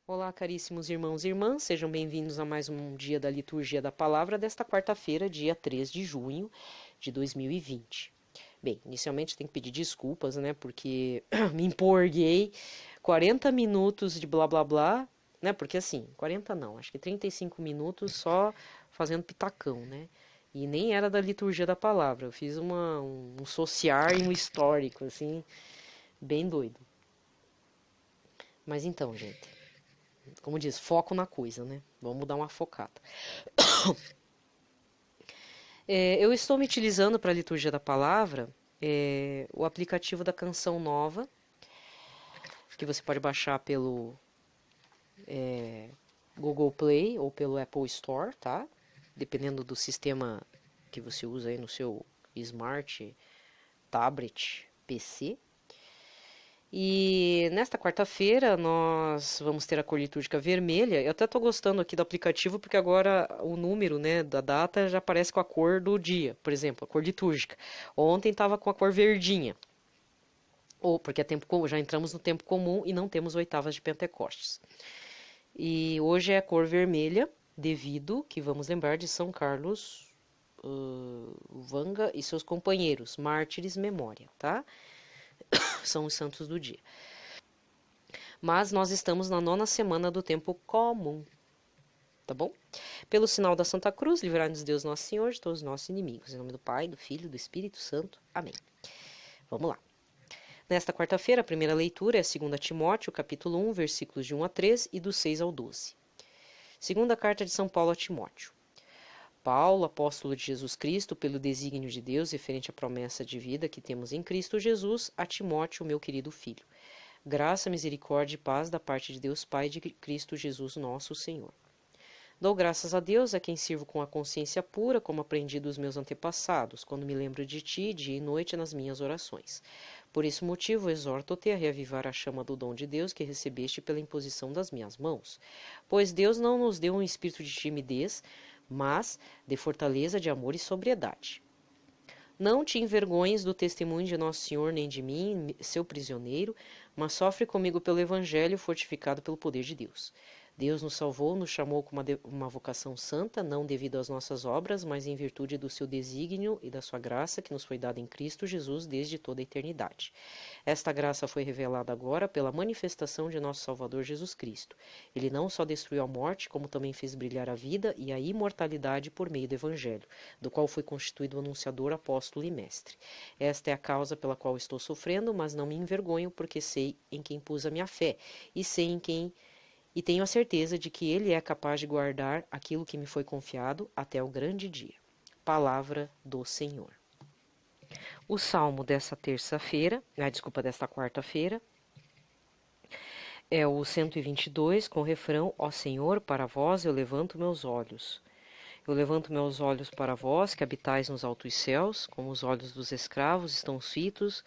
Olá, caríssimos irmãos e irmãs, sejam bem-vindos a mais um dia da Liturgia da Palavra desta quarta-feira, dia 3 de junho de 2020. Bem, inicialmente tenho que pedir desculpas, né, porque me empolguei, 40 minutos de blá blá blá, né, porque assim, 40 não, acho que 35 minutos só fazendo pitacão, né, e nem era da Liturgia da Palavra, eu fiz um social e um histórico, assim, bem doido. Mas então, gente, como diz, foco na coisa, né? Vamos dar uma focada. Eu estou me utilizando para a liturgia da palavra o aplicativo da Canção Nova, que você pode baixar pelo Google Play ou pelo Apple Store, tá? Dependendo do sistema que você usa aí no seu smart, tablet, PC. E nesta quarta-feira nós vamos ter a cor litúrgica vermelha. Eu até estou gostando aqui do aplicativo porque agora o número, né, da data já aparece com a cor do dia, por exemplo, a cor litúrgica. Ontem estava com a cor verdinha, ou porque é tempo, já entramos no tempo comum e não temos oitavas de Pentecostes. E hoje é a cor vermelha, devido que vamos lembrar de São Carlos Vanga e seus companheiros, mártires memória, tá? São os santos do dia. Mas nós estamos na 9ª semana do tempo comum, tá bom? Pelo sinal da Santa Cruz, livrai-nos Deus Nosso Senhor de todos os nossos inimigos. Em nome do Pai, do Filho e do Espírito Santo. Amém. Vamos lá. Nesta quarta-feira, a primeira leitura é 2 Timóteo, capítulo 1, versículos de 1 a 3 e do 6 ao 12. Segunda carta de São Paulo a Timóteo. Paulo, apóstolo de Jesus Cristo, pelo desígnio de Deus referente à promessa de vida que temos em Cristo Jesus, a Timóteo, meu querido filho. Graça, misericórdia e paz da parte de Deus Pai e de Cristo Jesus nosso Senhor. Dou graças a Deus, a quem sirvo com a consciência pura, como aprendi dos meus antepassados, quando me lembro de ti, dia e noite, nas minhas orações. Por esse motivo, exorto-te a reavivar a chama do dom de Deus que recebeste pela imposição das minhas mãos. Pois Deus não nos deu um espírito de timidez, mas de fortaleza, de amor e sobriedade. Não te envergonhes do testemunho de Nosso Senhor, nem de mim, seu prisioneiro, mas sofre comigo pelo Evangelho, fortificado pelo poder de Deus. Deus nos salvou, nos chamou com uma vocação santa, não devido às nossas obras, mas em virtude do seu desígnio e da sua graça, que nos foi dada em Cristo Jesus desde toda a eternidade. Esta graça foi revelada agora pela manifestação de nosso Salvador Jesus Cristo. Ele não só destruiu a morte, como também fez brilhar a vida e a imortalidade por meio do Evangelho, do qual foi constituído o anunciador, apóstolo e mestre. Esta é a causa pela qual estou sofrendo, mas não me envergonho, porque sei em quem pus a minha fé, e sei em quem e tenho a certeza de que Ele é capaz de guardar aquilo que me foi confiado até o grande dia. Palavra do Senhor. O salmo desta desta quarta-feira, é o 122, com o refrão: Ó Senhor, para vós eu levanto meus olhos. Eu levanto meus olhos para vós, que habitais nos altos céus, como os olhos dos escravos estão fitos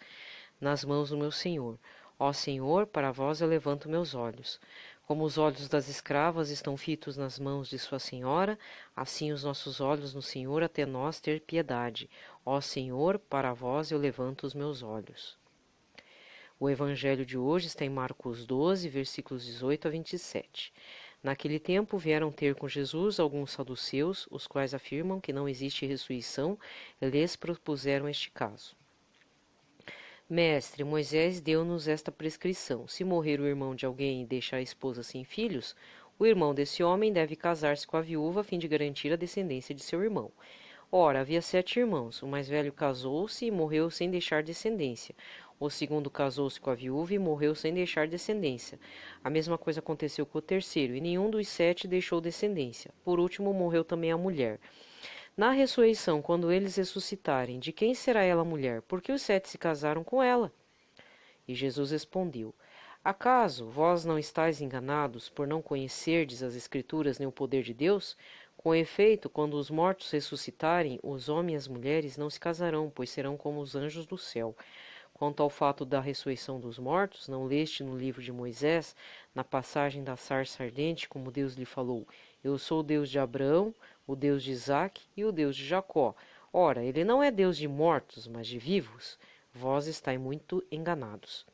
nas mãos do meu Senhor. Ó Senhor, para vós eu levanto meus olhos. Como os olhos das escravas estão fitos nas mãos de sua senhora, assim os nossos olhos no Senhor até nós ter piedade. Ó Senhor, para vós eu levanto os meus olhos. O evangelho de hoje está em Marcos 12, versículos 18 a 27. Naquele tempo vieram ter com Jesus alguns saduceus, os quais afirmam que não existe ressurreição, e lhes propuseram este caso. Mestre, Moisés deu-nos esta prescrição: se morrer o irmão de alguém e deixar a esposa sem filhos, o irmão desse homem deve casar-se com a viúva a fim de garantir a descendência de seu irmão. Ora, havia 7 irmãos. O mais velho casou-se e morreu sem deixar descendência. O segundo casou-se com a viúva e morreu sem deixar descendência. A mesma coisa aconteceu com o terceiro, e nenhum dos 7 deixou descendência. Por último, morreu também a mulher. Na ressurreição, quando eles ressuscitarem, de quem será ela mulher? Porque os 7 se casaram com ela. E Jesus respondeu: acaso vós não estáis enganados por não conhecerdes as Escrituras nem o poder de Deus? Com efeito, quando os mortos ressuscitarem, os homens e as mulheres não se casarão, pois serão como os anjos do céu. Quanto ao fato da ressurreição dos mortos, não leste no livro de Moisés, na passagem da sarça ardente, como Deus lhe falou: eu sou o Deus de Abraão, o Deus de Isaque e o Deus de Jacó. Ora, ele não é Deus de mortos, mas de vivos. Vós estáis muito enganados.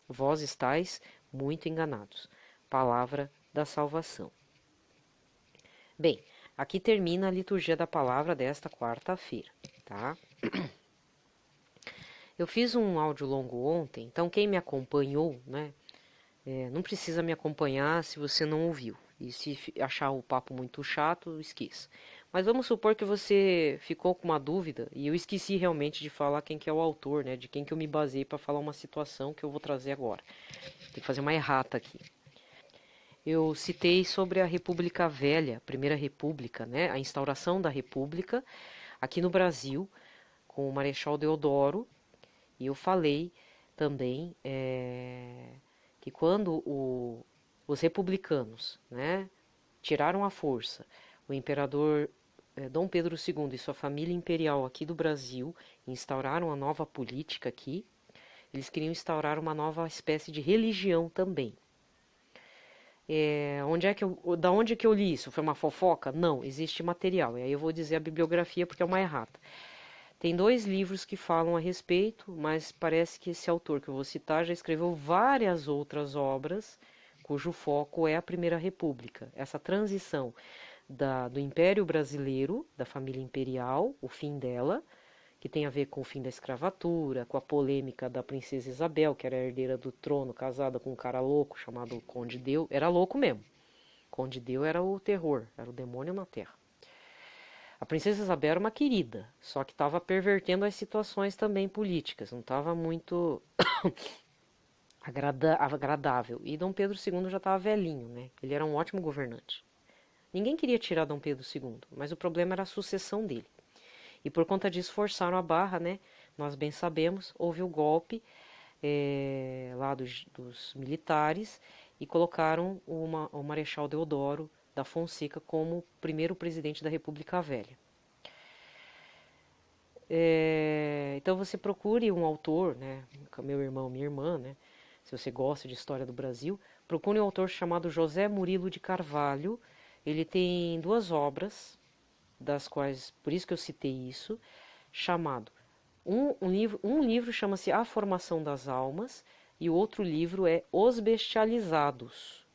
Vós estáis muito enganados. palavra da salvação. Bem, aqui termina a liturgia da palavra desta quarta-feira, tá? Eu fiz um áudio longo ontem, então quem me acompanhou, né, não precisa me acompanhar se você não ouviu. E se achar o papo muito chato, esqueça. Mas vamos supor que você ficou com uma dúvida e eu esqueci realmente de falar quem que é o autor, né, de quem que eu me baseei para falar uma situação que eu vou trazer agora. Tem que fazer uma errata aqui. Eu citei sobre a República Velha, Primeira República, né, a instauração da República aqui no Brasil, com o Marechal Deodoro. E eu falei também que quando os republicanos, né, tiraram à força o imperador Dom Pedro II e sua família imperial aqui do Brasil, instauraram uma nova política aqui, eles queriam instaurar uma nova espécie de religião também. Da onde que eu li isso? Foi uma fofoca? Não, existe material. E aí eu vou dizer a bibliografia porque é uma errata. Tem 2 livros que falam a respeito, mas parece que esse autor que eu vou citar já escreveu várias outras obras, cujo foco é a Primeira República. Essa transição do Império Brasileiro, da família imperial, o fim dela, que tem a ver com o fim da escravatura, com a polêmica da princesa Isabel, que era a herdeira do trono, casada com um cara louco chamado Conde Deu. Era louco mesmo. Conde Deu era o terror, era o demônio na terra. A princesa Isabel era uma querida, só que estava pervertendo as situações também políticas, não estava muito agradável. E Dom Pedro II já estava velhinho, né? Ele era um ótimo governante. Ninguém queria tirar Dom Pedro II, mas o problema era a sucessão dele. E por conta disso forçaram a barra, né? Nós bem sabemos, houve o golpe lá dos militares e colocaram o Marechal Deodoro da Fonseca como primeiro presidente da República Velha. Então você procure um autor, né, meu irmão, minha irmã, né, se você gosta de história do Brasil, procure um autor chamado José Murilo de Carvalho. Ele tem 2 obras, das quais, por isso que eu citei isso, chamado, um livro chama-se A Formação das Almas e o outro livro é Os Bestializados.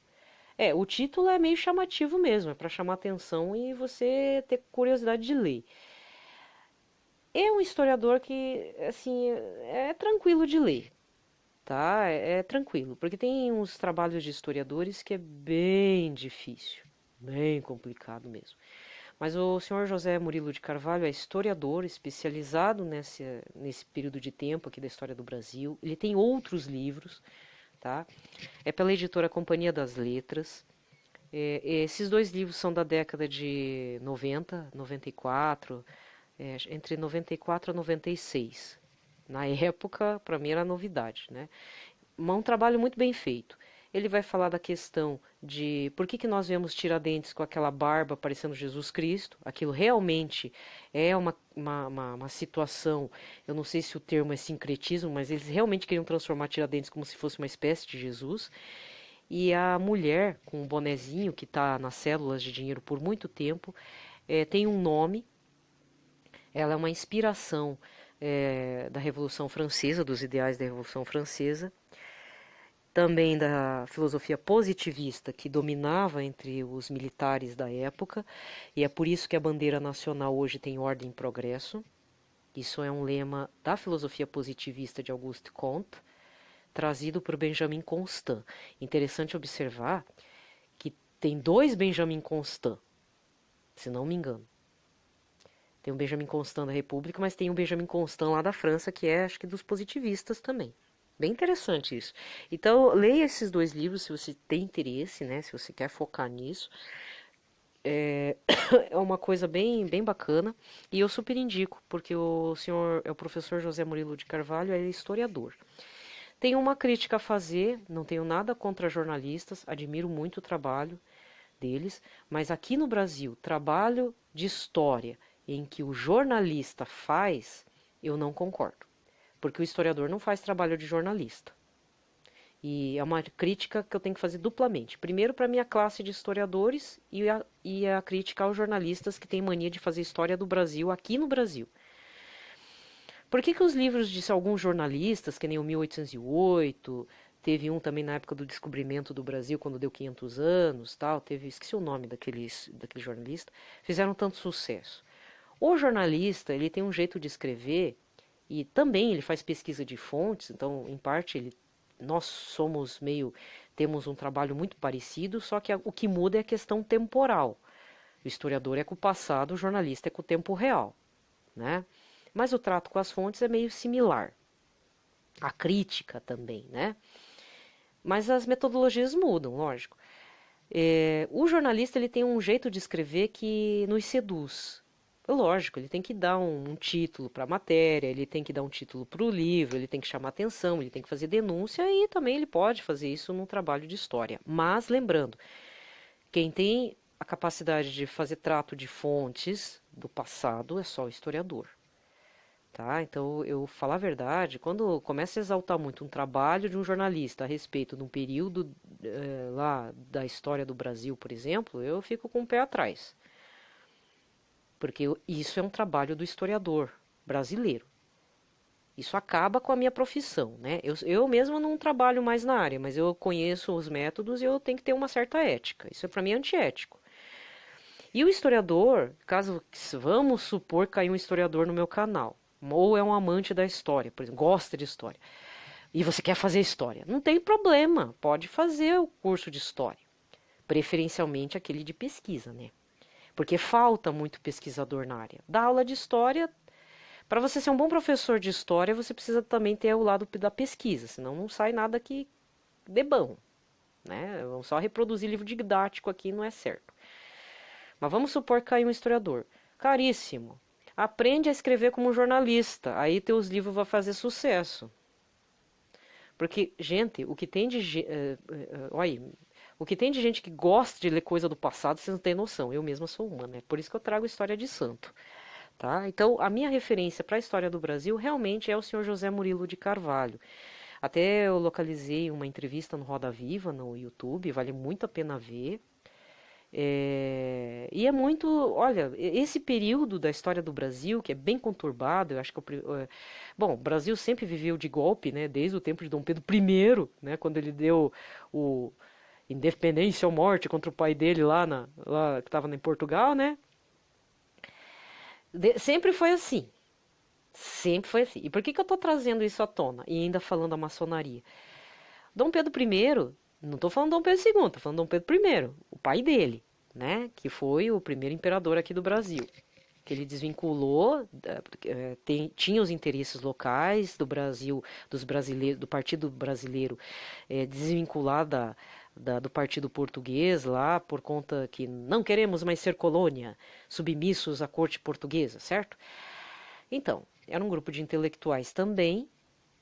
O título é meio chamativo mesmo, é para chamar atenção e você ter curiosidade de ler. É um historiador que, assim, é tranquilo de ler, tá? É tranquilo, porque tem uns trabalhos de historiadores que é bem difícil, bem complicado mesmo. Mas o senhor José Murilo de Carvalho é historiador especializado nesse período de tempo aqui da história do Brasil. Ele tem outros livros, tá? É pela editora Companhia das Letras. Esses 2 livros são da década de 90, 94, entre 94 a 96. Na época, para mim era novidade, né? Mas um trabalho muito bem feito. Ele vai falar da questão de por que nós vemos Tiradentes com aquela barba parecendo Jesus Cristo. Aquilo realmente é uma situação, eu não sei se o termo é sincretismo, mas eles realmente queriam transformar Tiradentes como se fosse uma espécie de Jesus. E a mulher com o bonezinho que está nas células de dinheiro por muito tempo, tem um nome. Ela é uma inspiração da Revolução Francesa, dos ideais da Revolução Francesa, também da filosofia positivista que dominava entre os militares da época, e é por isso que a bandeira nacional hoje tem ordem e progresso. Isso é um lema da filosofia positivista de Auguste Comte, trazido por Benjamin Constant. Interessante observar que tem 2 Benjamin Constant, se não me engano. Tem o Benjamin Constant da República, mas tem o Benjamin Constant lá da França, que é, acho que, dos positivistas também. Bem interessante isso. Então, leia esses 2 livros se você tem interesse, né? Se você quer focar nisso. É uma coisa bem, bem bacana. E eu super indico, porque o professor José Murilo de Carvalho, é historiador. Tenho uma crítica a fazer, não tenho nada contra jornalistas, admiro muito o trabalho deles, mas aqui no Brasil, trabalho de história em que o jornalista faz, eu não concordo. Porque o historiador não faz trabalho de jornalista. E é uma crítica que eu tenho que fazer duplamente. Primeiro para a minha classe de historiadores e a crítica aos jornalistas que têm mania de fazer história do Brasil aqui no Brasil. Por que os livros de alguns jornalistas, que nem o 1808, teve um também na época do descobrimento do Brasil, quando deu 500 anos, tal, teve, esqueci o nome daquele jornalista, fizeram tanto sucesso. O jornalista, ele tem um jeito de escrever e também ele faz pesquisa de fontes, então, em parte, nós somos temos um trabalho muito parecido, só que o que muda é a questão temporal. O historiador é com o passado, o jornalista é com o tempo real, né? Mas o trato com as fontes é meio similar. A crítica também, né? Mas as metodologias mudam, lógico. O jornalista ele tem um jeito de escrever que nos seduz. Lógico, ele tem que dar um título para a matéria, ele tem que dar um título para o livro, ele tem que chamar atenção, ele tem que fazer denúncia e também ele pode fazer isso num trabalho de história. Mas lembrando, quem tem a capacidade de fazer trato de fontes do passado é só o historiador. Tá? Então, eu falar a verdade, quando começa a exaltar muito um trabalho de um jornalista a respeito de um período lá da história do Brasil, por exemplo, eu fico com o pé atrás. Porque isso é um trabalho do historiador brasileiro. Isso acaba com a minha profissão, né? Eu mesmo não trabalho mais na área, mas eu conheço os métodos e eu tenho que ter uma certa ética. Isso é para mim antiético. E o historiador, caso vamos supor que caiu um historiador no meu canal, ou é um amante da história, por exemplo, gosta de história, e você quer fazer história, não tem problema, pode fazer o curso de história, preferencialmente aquele de pesquisa, né? Porque falta muito pesquisador na área. Da aula de história, para você ser um bom professor de história, você precisa também ter o lado da pesquisa, senão não sai nada que dê bom, né? Vamos só reproduzir livro didático aqui, não é certo. Mas vamos supor que caiu um historiador. Caríssimo. Aprende a escrever como jornalista. Aí teus livros vão fazer sucesso. Porque, gente, o que tem de... olha, o que tem de gente que gosta de ler coisa do passado, vocês não têm noção. Eu mesma sou uma, né? Por isso que eu trago história de santo. Tá? Então, a minha referência para a história do Brasil realmente é o senhor José Murilo de Carvalho. Até eu localizei uma entrevista no Roda Viva, no YouTube, vale muito a pena ver. E é muito, olha, esse período da história do Brasil, que é bem conturbado, eu acho que bom, o Brasil sempre viveu de golpe, né, desde o tempo de Dom Pedro I, né, quando ele deu o independência ou morte contra o pai dele lá que estava em Portugal, né, sempre foi assim, sempre foi assim. E por que eu estou trazendo isso à tona e ainda falando da maçonaria? Dom Pedro I, não estou falando Dom Pedro II, estou falando Dom Pedro I, o pai dele, né, que foi o primeiro imperador aqui do Brasil, que ele desvinculou, tinha os interesses locais do Brasil, dos brasileiros, do Partido Brasileiro, desvincular do Partido Português lá, por conta que não queremos mais ser colônia, submissos à corte portuguesa, certo? Então, era um grupo de intelectuais também,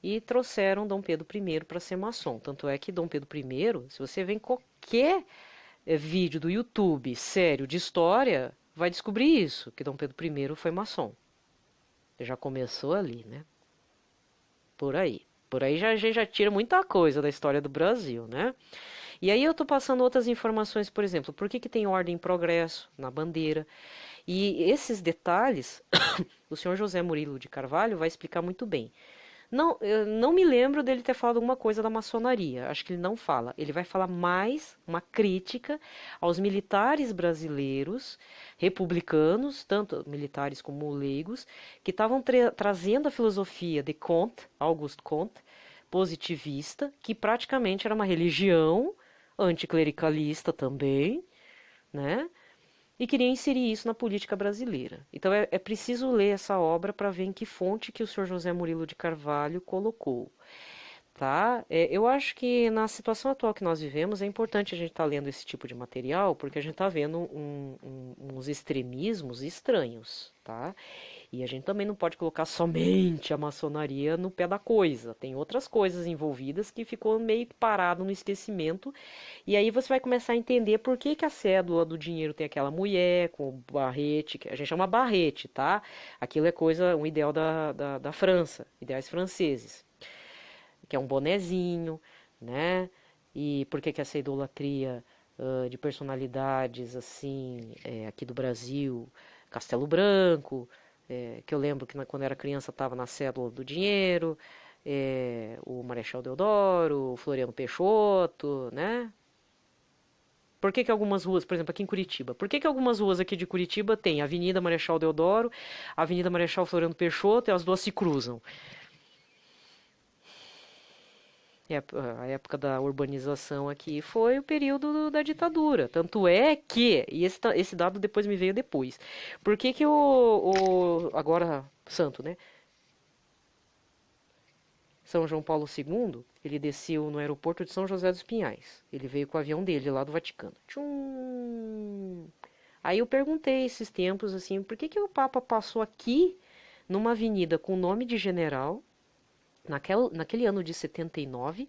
e trouxeram Dom Pedro I para ser maçom. Tanto é que Dom Pedro I, se você vê em qualquer vídeo do YouTube sério de história, vai descobrir isso, que Dom Pedro I foi maçom. Já começou ali, né? Por aí. Por aí a gente já tira muita coisa da história do Brasil, né? E aí eu tô passando outras informações, por exemplo, por que tem ordem e progresso na bandeira? E esses detalhes, o senhor José Murilo de Carvalho vai explicar muito bem. Não, eu não me lembro dele ter falado alguma coisa da maçonaria. Acho que ele não fala. Ele vai falar mais uma crítica aos militares brasileiros, republicanos, tanto militares como leigos, que estavam trazendo a filosofia de Comte, Auguste Comte, positivista, que praticamente era uma religião anticlericalista também, né? E queria inserir isso na política brasileira. Então é preciso ler essa obra para ver em que fonte que o senhor José Murilo de Carvalho colocou. Tá? Eu acho que na situação atual que nós vivemos é importante a gente estar lendo esse tipo de material, porque a gente está vendo uns extremismos estranhos, tá? E a gente também não pode colocar somente a maçonaria no pé da coisa. Tem outras coisas envolvidas que ficou meio que parado no esquecimento. E aí você vai começar a entender por que a cédula do dinheiro tem aquela mulher com o barrete, que a gente chama barrete, tá? Aquilo é um ideal da França, ideais franceses, que é um bonezinho, né? E por que essa idolatria de personalidades assim, aqui do Brasil, Castelo Branco, que eu lembro que quando eu era criança estava na cédula do dinheiro, o Marechal Deodoro, o Floriano Peixoto, né? Por que que algumas ruas, por exemplo, aqui em Curitiba, por que que algumas ruas aqui de Curitiba tem Avenida Marechal Deodoro, Avenida Marechal Floriano Peixoto e as duas se cruzam? A época da urbanização aqui foi o período da ditadura. Tanto é que, e esse dado depois me veio depois, por que que agora santo, né? São João Paulo II, ele desceu no aeroporto de São José dos Pinhais. Ele veio com o avião dele lá do Vaticano. Tchum! Aí eu perguntei esses tempos assim, por que que o Papa passou aqui numa avenida com o nome de general, naquele ano de 79,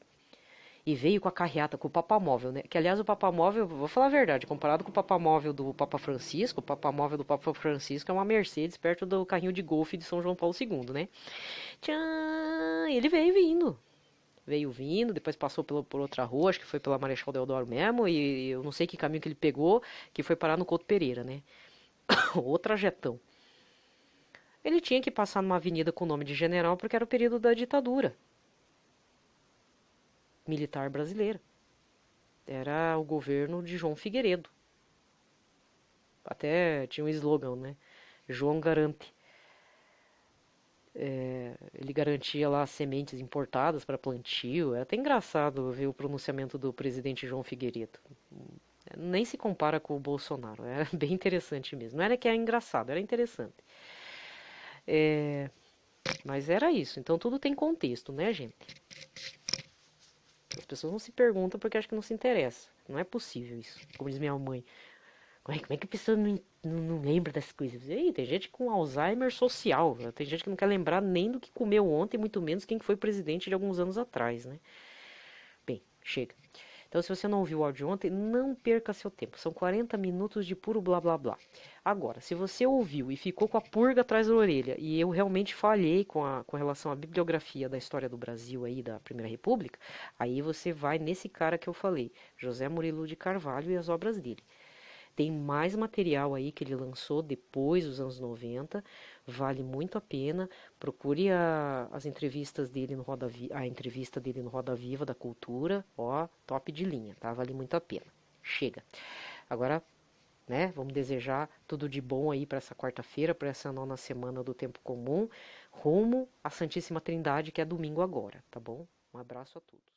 e veio com a carreata, com o papamóvel, né? Que aliás o papamóvel, vou falar a verdade, comparado com o papamóvel do Papa Francisco, o papamóvel do Papa Francisco é uma Mercedes perto do carrinho de golfe de São João Paulo II, né? Tchan! Ele veio vindo. Veio vindo, depois passou por outra rua, acho que foi pela Marechal Deodoro mesmo, e eu não sei que caminho que ele pegou, que foi parar no Couto Pereira, né? O trajetão. Ele tinha que passar numa avenida com o nome de general porque era o período da ditadura militar brasileira. Era o governo de João Figueiredo. Até tinha um slogan, né? João garante. Ele garantia lá sementes importadas para plantio. É até engraçado ver o pronunciamento do presidente João Figueiredo. Nem se compara com o Bolsonaro. É bem interessante mesmo. Não era que era engraçado, era interessante. Mas era isso. Então tudo tem contexto, né, gente? As pessoas não se perguntam porque acham que não se interessa. Não é possível isso. Como diz minha mãe. Como é que a pessoa não lembra das coisas? E aí, tem gente com Alzheimer social. Tem gente que não quer lembrar nem do que comeu ontem, muito menos quem foi presidente de alguns anos atrás, né? Bem, chega. Então, se você não ouviu o áudio de ontem, não perca seu tempo. São 40 minutos de puro blá blá blá. Agora, se você ouviu e ficou com a purga atrás da orelha, e eu realmente falhei com relação à bibliografia da história do Brasil aí, da Primeira República, aí você vai nesse cara que eu falei, José Murilo de Carvalho e as obras dele. Tem mais material aí que ele lançou depois dos anos 90, vale muito a pena. Procure as entrevistas dele no a entrevista dele no Roda Viva da Cultura, ó, top de linha, tá? Vale muito a pena. Chega. Agora, né, vamos desejar tudo de bom aí para essa quarta-feira, para essa nona semana do tempo comum, rumo à Santíssima Trindade, que é domingo agora, tá bom? Um abraço a todos.